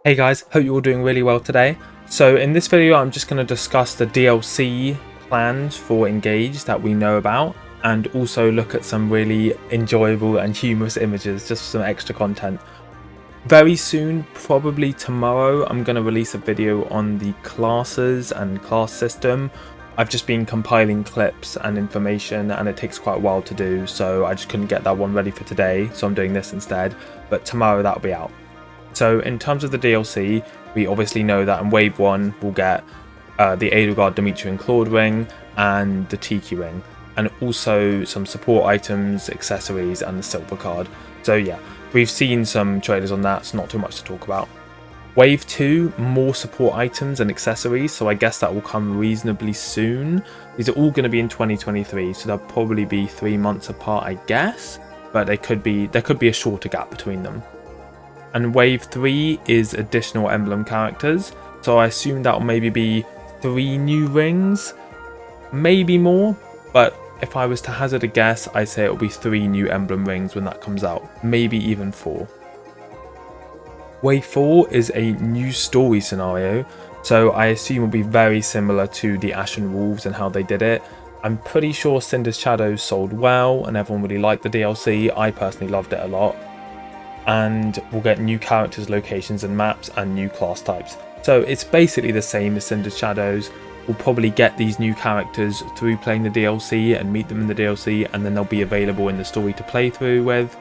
Hey guys, hope you're all doing really well today. So in this video I'm just going to discuss the DLC plans for Engage that we know about, and also look at some really enjoyable and humorous images, just for some extra content. Very soon, probably tomorrow, I'm going to release a video on the classes and class system. I've just been compiling clips and information and it takes quite a while to do, so I just couldn't get that one ready for today, so I'm doing this instead, but tomorrow that'll be out. So in terms of the DLC, we obviously know that in Wave 1 we'll get the Edelgard, Dimitri and Claude ring and the Tiki ring, and also some support items, accessories and the silver card. So yeah, we've seen some trailers on that, so not too much to talk about. Wave 2, more support items and accessories, so I guess that will come reasonably soon. These are all going to be in 2023, so they'll probably be 3 months apart, I guess, but there could be a shorter gap between them. And Wave 3 is additional Emblem characters, so I assume that'll maybe be 3 new rings, maybe more, but if I was to hazard a guess, I'd say it'll be 3 new Emblem rings when that comes out, maybe even 4. Wave 4 is a new story scenario, so I assume it'll be very similar to the Ashen Wolves and how they did it. I'm pretty sure Cinder's Shadows sold well and everyone really liked the DLC. I personally loved it a lot. And we'll get new characters, locations and maps and new class types. So it's basically the same as Cinder's Shadows. We'll probably get these new characters through playing the DLC and meet them in the DLC, and then they'll be available in the story to play through with.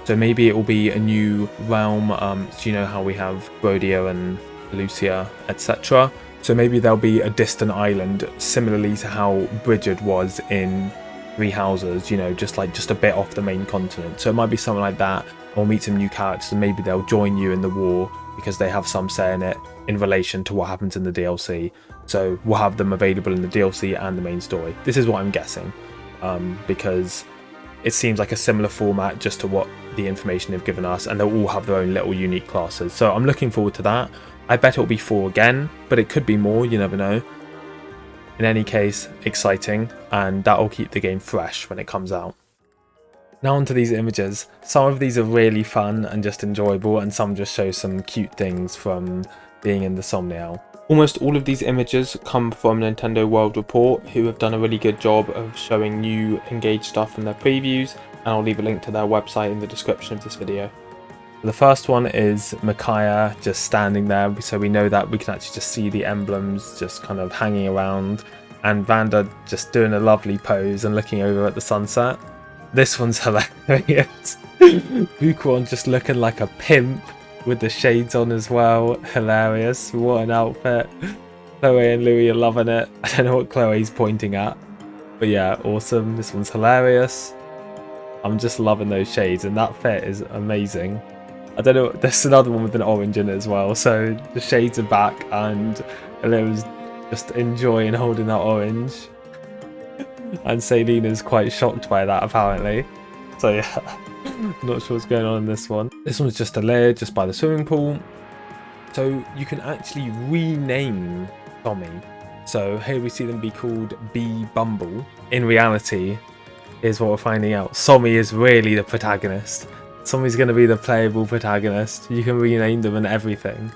So maybe it will be a new realm, so you know how we have Brodia and Lucia, etc. So maybe there'll be a distant island, similarly to how Bridget was in Three Houses, you know, just a bit off the main continent. So it might be something like that. Or meet some new characters and maybe they'll join you in the war because they have some say in it in relation to what happens in the DLC. So we'll have them available in the DLC and the main story. This is what I'm guessing, because it seems like a similar format just to what the information they've given us, and they'll all have their own little unique classes. So I'm looking forward to that. I bet it'll be 4 again, but it could be more, you never know. In any case, exciting, and that'll keep the game fresh when it comes out. Now onto these images. Some of these are really fun and just enjoyable, and some just show some cute things from being in the Somniel. Almost all of these images come from Nintendo World Report, who have done a really good job of showing new Engage stuff in their previews, and I'll leave a link to their website in the description of this video. The first one is Micaiah just standing there, so we know that we can actually just see the emblems just kind of hanging around, and Vanda just doing a lovely pose and looking over at the sunset. This one's hilarious. Buchron just looking like a pimp with the shades on as well. Hilarious. What an outfit. Chloe and Louis are loving it. I don't know what Chloe's pointing at, but yeah, awesome. This one's hilarious. I'm just loving those shades, and that fit is amazing. I don't know, there's another one with an orange in it as well, so the shades are back and Alear's just enjoying holding that orange. And Selina's quite shocked by that apparently. So yeah, not sure what's going on in this one. This one's just Alear, just by the swimming pool. So you can actually rename Tommy. So here we see them be called Bee Bumble. In reality, here's what we're finding out. Somi is really the protagonist. Somi's going to be the playable protagonist. You can rename them and everything.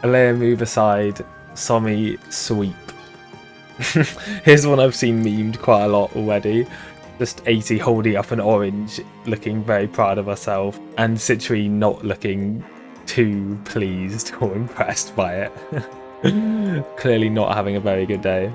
Alear move aside, Somi sweep. Here's one I've seen memed quite a lot already. Just 80 holding up an orange, looking very proud of herself, and Citrine not looking too pleased or impressed by it. Clearly not having a very good day.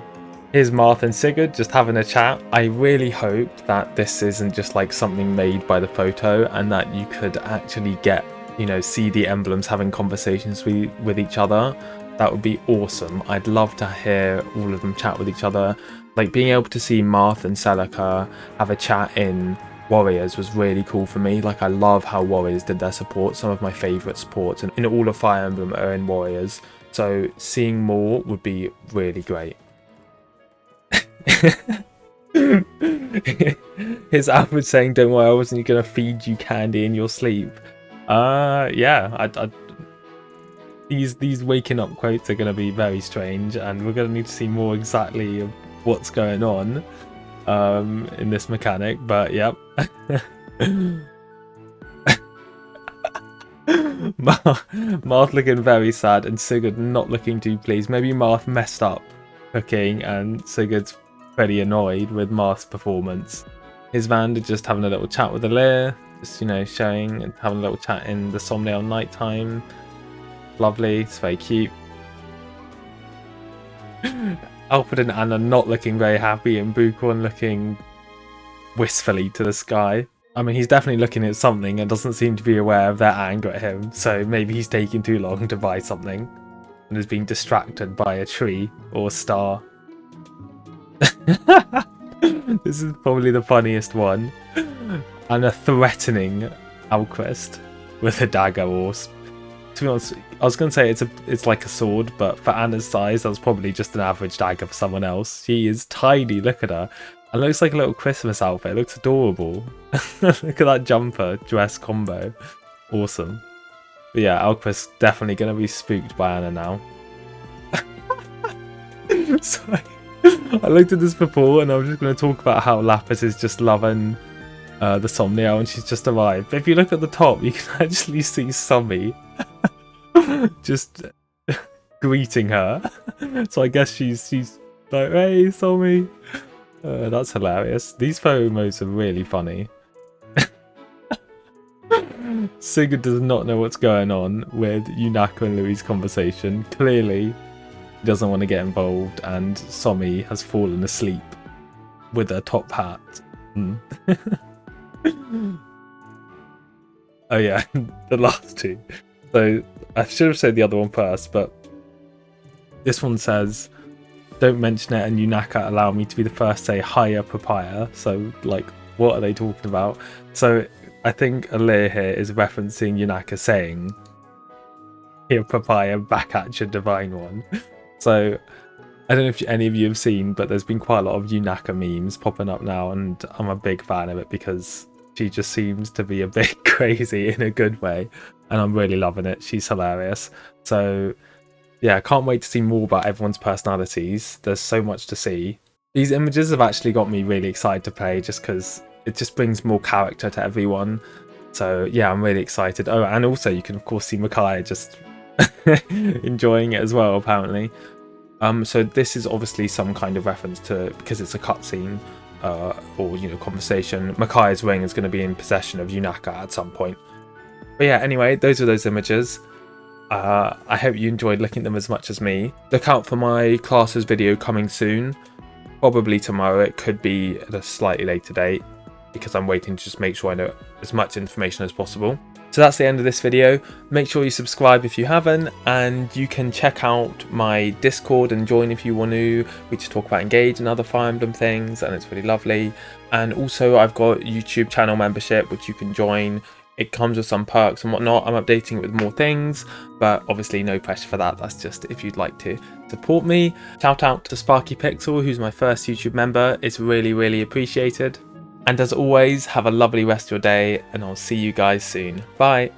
Here's Marth and Sigurd just having a chat. I really hope that this isn't just like something made by the photo, and that you could actually get, you know, see the emblems having conversations with each other. That would be awesome. I'd love to hear all of them chat with each other. Like being able to see Marth and Celica have a chat in Warriors was really cool for me. Like I love how Warriors did their support. Some of my favourite supports in all of Fire Emblem are in Warriors. So seeing more would be really great. Here's Alfred saying, "Don't worry, I wasn't going to feed you candy in your sleep." Yeah, These waking up quotes are going to be very strange, and we're going to need to see more exactly of what's going on in this mechanic, but yep. Marth looking very sad and Sigurd not looking too pleased. Maybe Marth messed up cooking and Sigurd's pretty annoyed with Marth's performance. His Vander just having a little chat with alear, just, you know, showing and having a little chat in the Somniel nighttime. Lovely, it's very cute. Alfred and Anna not looking very happy and Bukorn looking wistfully to the sky. I mean, he's definitely looking at something and doesn't seem to be aware of their anger at him, so maybe he's taking too long to buy something and is being distracted by a tree or a star. This is probably the funniest one. And a threatening Alquist with a dagger, or to be honest, I was going to say it's like a sword, but for Anna's size, that's probably just an average dagger for someone else. She is tiny, look at her. It looks like a little Christmas outfit, it looks adorable. Look at that jumper, dress combo. Awesome. But yeah, Alquist definitely going to be spooked by Anna now. Sorry. I looked at this before and I was just going to talk about how Lapis is just loving the Somniel and she's just arrived. But if you look at the top, you can actually see Summy just greeting her. So I guess she's like, hey, Summy. That's hilarious. These photo modes are really funny. Sigurd does not know what's going on with Yunaka and Louis' conversation. Clearly, he doesn't want to get involved, and Somi has fallen asleep with her top hat. Oh yeah, the last two. So I should have said the other one first, but this one says, don't mention it and Yunaka allow me to be the first to say hiya papaya. So like, what are they talking about? So I think alear here is referencing Yunaka saying here papaya back at your divine one. So I don't know if any of you have seen, but there's been quite a lot of Yunaka memes popping up now, and I'm a big fan of it because she just seems to be a bit crazy in a good way, and I'm really loving it. She's hilarious. So yeah, I can't wait to see more about everyone's personalities. There's so much to see. These images have actually got me really excited to play just because it just brings more character to everyone. So yeah, I'm really excited. Oh, and also you can of course see Micaiah just enjoying it as well, apparently. So this is obviously some kind of reference to, because it's a cutscene or, you know, conversation. Micaiah's ring is going to be in possession of Yunaka at some point. But yeah, anyway, those are those images. I hope you enjoyed looking at them as much as me. Look out for my classes video coming soon. Probably tomorrow. It could be at a slightly later date because I'm waiting to just make sure I know as much information as possible. So that's the end of this video. Make sure you subscribe if you haven't, and you can check out my Discord and join if you want to. We just talk about Engage and other Fire Emblem things, and it's really lovely. And also I've got YouTube channel membership which you can join. It comes with some perks and whatnot. I'm updating it with more things, but obviously no pressure for that. That's just if you'd like to support me. Shout out to Sparky Pixel, who's my first YouTube member. It's really, really appreciated. And as always, have a lovely rest of your day, and I'll see you guys soon. Bye.